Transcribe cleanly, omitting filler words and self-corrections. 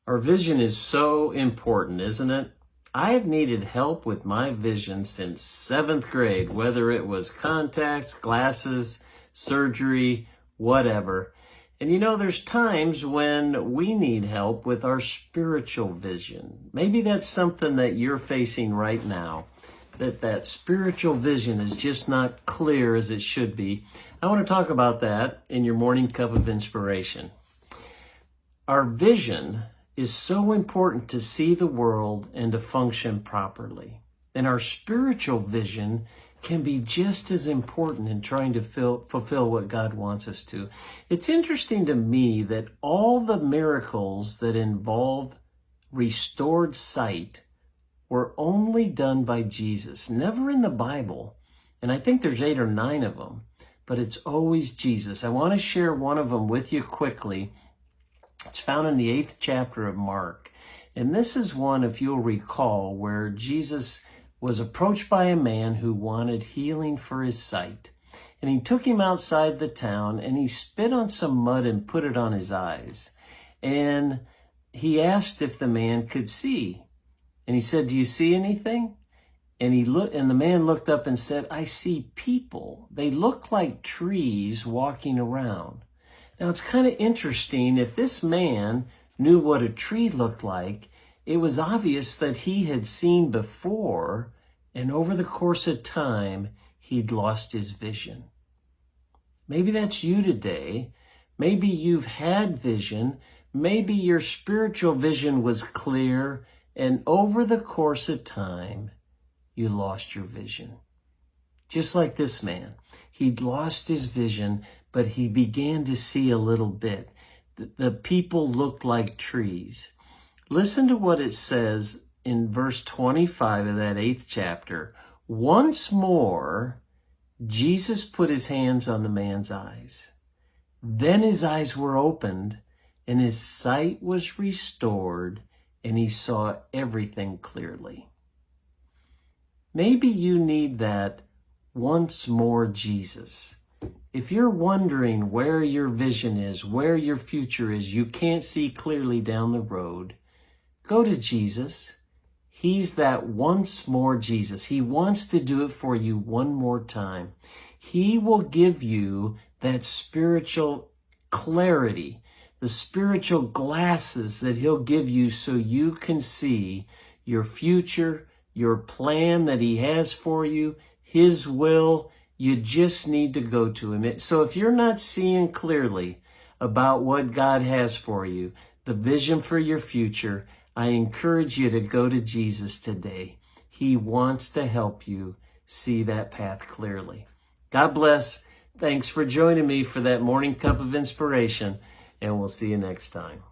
Our vision is so important, isn't it? I have needed help with my vision since 7th grade, whether it was contacts, glasses, surgery, whatever. And there's times when we need help with our spiritual vision. Maybe that's something that you're facing right now, that spiritual vision is just not clear as it should be. I want to talk about that in your morning cup of inspiration. Our vision is so important to see the world and to function properly. And our spiritual vision can be just as important in trying to fulfill what God wants us to. It's interesting to me that all the miracles that involve restored sight were only done by Jesus, never in the Bible. And I think there's 8 or 9 of them, but it's always Jesus. I want to share one of them with you quickly. It's found in the 8th chapter of Mark. And this is one, if you'll recall, where Jesus was approached by a man who wanted healing for his sight. And he took him outside the town and he spit on some mud and put it on his eyes. And he asked if the man could see. And he said, "Do you see anything?" And the man looked up and said, "I see people. They look like trees walking around." Now, it's kind of interesting. If this man knew what a tree looked like, it was obvious that he had seen before, and over the course of time, he'd lost his vision. Maybe that's you today. Maybe you've had vision. Maybe your spiritual vision was clear, and over the course of time, you lost your vision. Just like this man. He'd lost his vision, but he began to see a little bit. The people looked like trees. Listen to what it says in verse 25 of that 8th chapter. Once more, Jesus put his hands on the man's eyes. Then his eyes were opened, and his sight was restored, and he saw everything clearly. Maybe you need that once more Jesus. If you're wondering where your vision is, where your future is, you can't see clearly down the road, go to Jesus. He's that once more Jesus. He wants to do it for you one more time. He will give you that spiritual clarity, the spiritual glasses that he'll give you so you can see your future, your plan that he has for you, his will. You just need to go to him. So if you're not seeing clearly about what God has for you, the vision for your future, I encourage you to go to Jesus today. He wants to help you see that path clearly. God bless. Thanks for joining me for that morning cup of inspiration, and we'll see you next time.